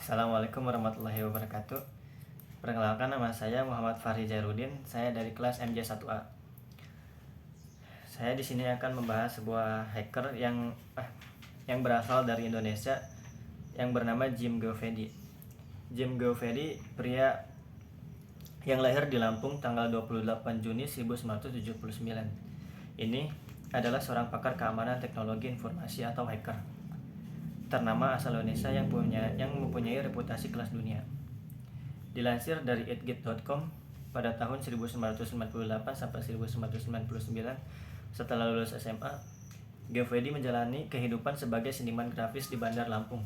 Assalamualaikum warahmatullahi wabarakatuh. Perkenalkan, nama saya Muhammad Fahri Jairudin. Saya dari kelas MJ1A. Saya di sini akan membahas sebuah hacker yang berasal dari Indonesia yang bernama Jim Govedi. Jim Govedi, pria yang lahir di Lampung tanggal 28 Juni 1979. Ini adalah seorang pakar keamanan teknologi informasi atau hacker ternama asal Indonesia yang mempunyai reputasi kelas dunia. Dilansir dari itgit.com, pada tahun 1998 sampai 1999, setelah lulus SMA, Govedi menjalani kehidupan sebagai seniman grafis di Bandar Lampung.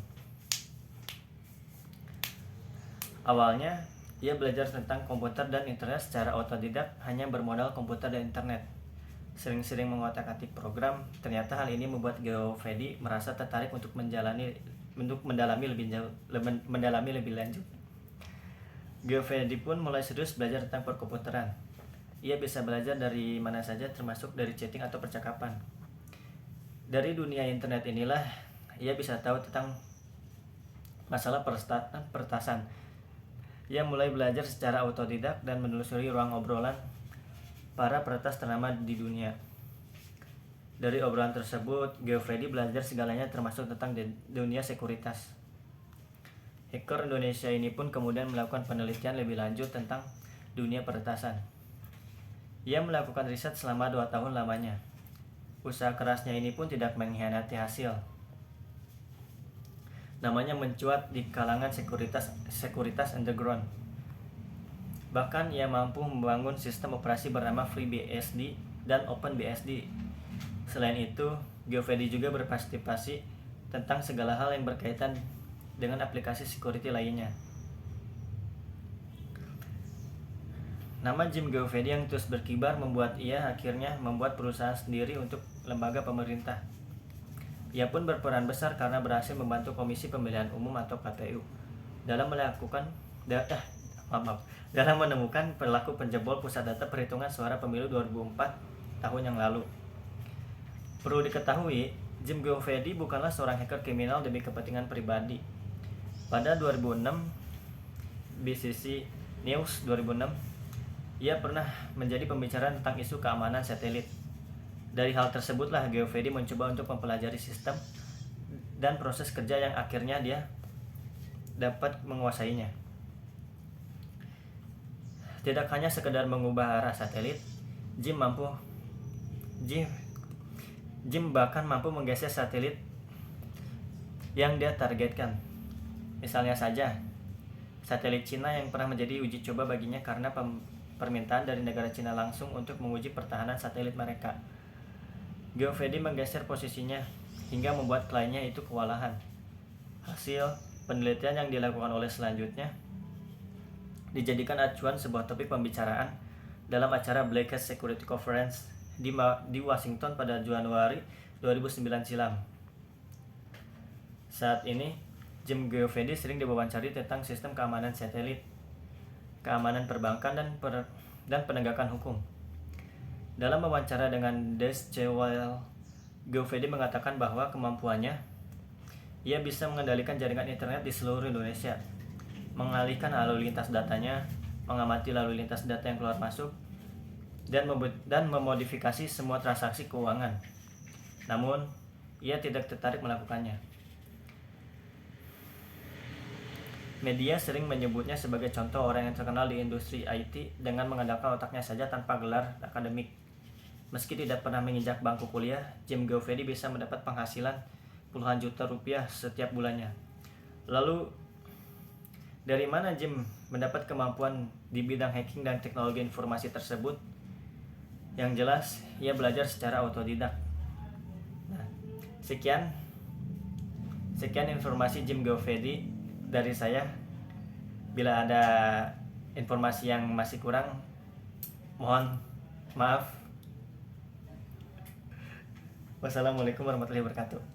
Awalnya, ia belajar tentang komputer dan internet secara otodidak hanya bermodal komputer dan internet. Sering-sering mengotak-atik program. Ternyata hal ini membuat Govedi merasa tertarik untuk mendalami lebih lanjut. Govedi pun mulai serius belajar tentang perkomputeran. Ia bisa belajar dari mana saja, termasuk dari chatting atau percakapan. Dari dunia internet inilah ia bisa tahu tentang masalah peretasan. Ia mulai belajar secara otodidak dan menelusuri ruang obrolan para peretas ternama di dunia. Dari obrolan tersebut, Govedi belajar segalanya termasuk tentang dunia sekuritas. Hacker Indonesia ini pun kemudian melakukan penelitian lebih lanjut tentang dunia peretasan. Ia melakukan riset selama 2 tahun lamanya. Usaha kerasnya ini pun tidak mengkhianati hasil. Namanya mencuat di kalangan sekuritas underground. Bahkan ia mampu membangun sistem operasi bernama FreeBSD dan OpenBSD. Selain itu, Govedi juga berpartisipasi tentang segala hal yang berkaitan dengan aplikasi security lainnya. Nama Jim Govedi yang terus berkibar membuat ia akhirnya membuat perusahaan sendiri untuk lembaga pemerintah. Ia pun berperan besar karena berhasil membantu Komisi Pemilihan Umum atau KPU dalam menemukan perilaku penjebol pusat data perhitungan suara pemilu 2004 tahun yang lalu. Perlu diketahui, Jim Govedi bukanlah seorang hacker kriminal demi kepentingan pribadi. Pada 2006, BCC News 2006, ia pernah menjadi pembicara tentang isu keamanan satelit. Dari hal tersebutlah Govedi mencoba untuk mempelajari sistem dan proses kerja yang akhirnya dia dapat menguasainya. Tidak hanya sekedar mengubah arah satelit, Jim bahkan mampu menggeser satelit yang dia targetkan. Misalnya saja, satelit Cina yang pernah menjadi uji coba baginya karena permintaan dari negara Cina langsung untuk menguji pertahanan satelit mereka. Govedi menggeser posisinya hingga membuat kliennya itu kewalahan. Hasil penelitian yang dilakukan oleh selanjutnya dijadikan acuan sebuah topik pembicaraan dalam acara Blackest Security Conference di Washington pada Januari 2009 silam. Saat ini, Jim Govedi sering diwawancari tentang sistem keamanan satelit, keamanan perbankan, dan penegakan hukum. Dalam wawancara dengan Deutsche Welle, Govedi mengatakan bahwa kemampuannya, ia bisa mengendalikan jaringan internet di seluruh Indonesia, mengalihkan lalu lintas datanya, mengamati lalu lintas data yang keluar masuk, dan memodifikasi semua transaksi keuangan. Namun, ia tidak tertarik melakukannya. Media sering menyebutnya sebagai contoh orang yang terkenal di industri IT dengan mengandalkan otaknya saja tanpa gelar akademik. Meski tidak pernah menginjak bangku kuliah, Jim Govedi bisa mendapat penghasilan puluhan juta rupiah setiap bulannya. Lalu, dari mana Jim mendapat kemampuan di bidang hacking dan teknologi informasi tersebut? Yang jelas, ia belajar secara otodidak. Nah, sekian informasi Jim Govedi dari saya. Bila ada informasi yang masih kurang, mohon maaf. Wassalamualaikum warahmatullahi wabarakatuh.